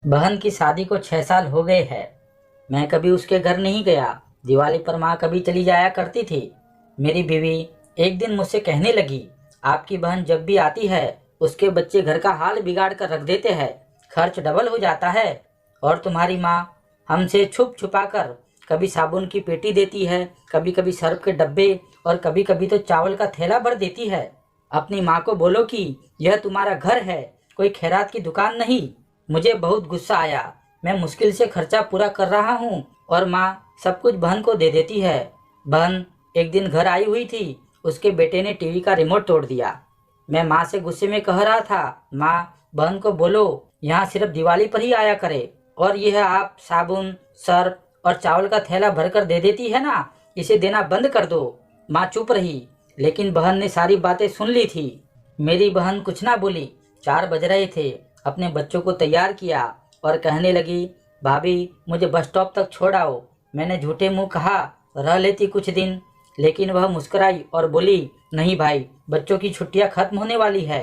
बहन की शादी को 6 साल हो गए हैं। मैं कभी उसके घर नहीं गया। दिवाली पर माँ कभी चली जाया करती थी। मेरी बीवी एक दिन मुझसे कहने लगी, आपकी बहन जब भी आती है उसके बच्चे घर का हाल बिगाड़ कर रख देते हैं, खर्च डबल हो जाता है। और तुम्हारी माँ हमसे छुप छुपा कर कभी साबुन की पेटी देती है, कभी कभी सर्फ के डब्बे और कभी कभी तो चावल का थैला भर देती है। अपनी माँ को बोलो कि यह तुम्हारा घर है, कोई खैरात की दुकान नहीं। मुझे बहुत गुस्सा आया। मैं मुश्किल से खर्चा पूरा कर रहा हूँ और माँ सब कुछ बहन को दे देती है। बहन एक दिन घर आई हुई थी, उसके बेटे ने टीवी का रिमोट तोड़ दिया। मैं माँ से गुस्से में कह रहा था, माँ बहन को बोलो यहाँ सिर्फ दिवाली पर ही आया करे, और यह आप साबुन सर्फ और चावल का थैला भरकर दे देती है ना, इसे देना बंद कर दो। माँ चुप रही, लेकिन बहन ने सारी बातें सुन ली थी। मेरी बहन कुछ ना बोली। 4 बज रहे थे। अपने बच्चों को तैयार किया और कहने लगी, भाभी मुझे बस स्टॉप तक छोड़ आओ। मैंने झूठे मुंह कहा, रह लेती कुछ दिन, लेकिन वह मुस्कुराई और बोली, नहीं भाई, बच्चों की छुट्टियां खत्म होने वाली है।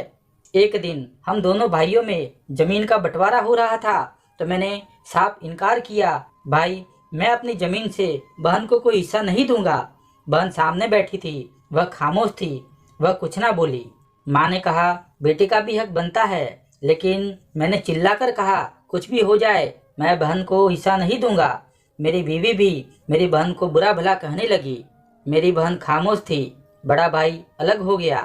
एक दिन हम दोनों भाइयों में जमीन का बंटवारा हो रहा था, तो मैंने साफ इनकार किया, भाई मैं अपनी जमीन से बहन को कोई हिस्सा नहीं दूंगा। बहन सामने बैठी थी, वह खामोश थी, वह कुछ ना बोली। माँ ने कहा, बेटे का भी हक बनता है, लेकिन मैंने चिल्लाकर कहा, कुछ भी हो जाए मैं बहन को हिस्सा नहीं दूंगा। मेरी बीवी भी मेरी बहन को बुरा भला कहने लगी। मेरी बहन खामोश थी। बड़ा भाई अलग हो गया।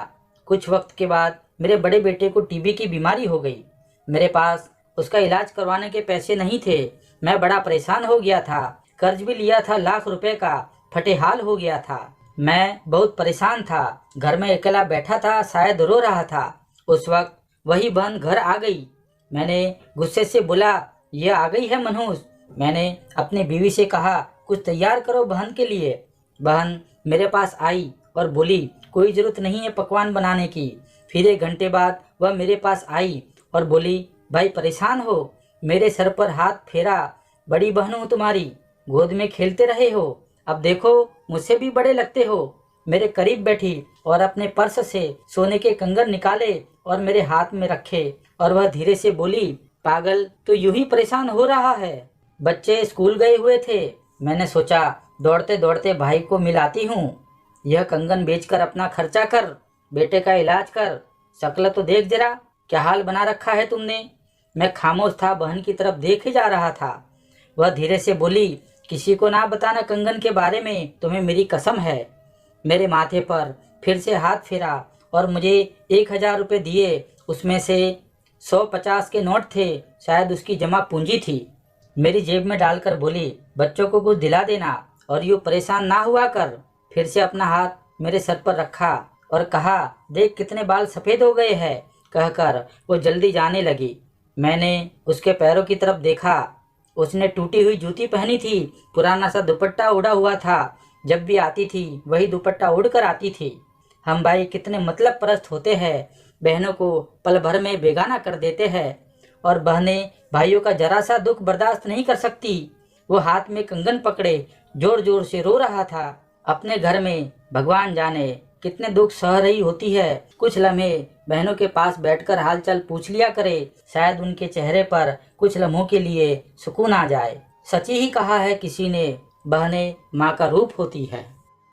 कुछ वक्त के बाद मेरे बड़े बेटे को टीबी की बीमारी हो गई। मेरे पास उसका इलाज करवाने के पैसे नहीं थे। मैं बड़ा परेशान हो गया था। कर्ज भी लिया था, लाख रुपए का, फटेहाल हो गया था। मैं बहुत परेशान था। घर में अकेला बैठा था, शायद रो रहा था। उस वक्त वही बहन घर आ गई। मैंने गुस्से से बोला, यह आ गई है मनहूस। मैंने अपनी बीवी से कहा, कुछ तैयार करो बहन के लिए। बहन मेरे पास आई और बोली, कोई जरूरत नहीं है पकवान बनाने की। फिर 1 घंटे बाद वह मेरे पास आई और बोली, भाई परेशान हो? मेरे सर पर हाथ फेरा, बड़ी बहन हूँ तुम्हारी, गोद में खेलते रहे हो, अब देखो मुझसे भी बड़े लगते हो। मेरे करीब बैठी और अपने पर्स से सोने के कंगन निकाले और मेरे हाथ में रखे, और वह धीरे से बोली, पागल तो यूं ही परेशान हो रहा है। बच्चे स्कूल गए हुए थे। मैंने सोचा दौड़ते दौड़ते भाई को मिलाती हूँ। यह कंगन बेचकर अपना खर्चा कर, बेटे का इलाज कर। शक्ल तो देख जरा, क्या हाल बना रखा है तुमने। मैं खामोश था, बहन की तरफ देखे जा रहा था। वह धीरे से बोली, किसी को ना बताना कंगन के बारे में, तुम्हें मेरी कसम है। मेरे माथे पर फिर से हाथ फेरा और मुझे 1000 रुपये दिए। उसमें से 150 के नोट थे, शायद उसकी जमा पूंजी थी। मेरी जेब में डालकर बोली, बच्चों को कुछ दिला देना और यूँ परेशान ना हुआ कर। फिर से अपना हाथ मेरे सर पर रखा और कहा, देख कितने बाल सफ़ेद हो गए हैं। कहकर वो जल्दी जाने लगी। मैंने उसके पैरों की तरफ देखा। उसने टूटी हुई जूती पहनी थी, पुराना सा दुपट्टा उड़ा हुआ था। जब भी आती थी वही दुपट्टा उड़ कर आती थी। हम भाई कितने मतलब परस्त होते हैं, बहनों को पल भर में बेगाना कर देते हैं, और बहनें भाइयों का जरा सा दुख बर्दाश्त नहीं कर सकती। वो हाथ में कंगन पकड़े जोर जोर से रो रहा था। अपने घर में भगवान जाने कितने दुख सह रही होती है। कुछ लम्हे बहनों के पास बैठकर हालचाल पूछ लिया करे, शायद उनके चेहरे पर कुछ लम्हों के लिए सुकून आ जाए। सच ही कहा है किसी ने, बहनें माँ का रूप होती है।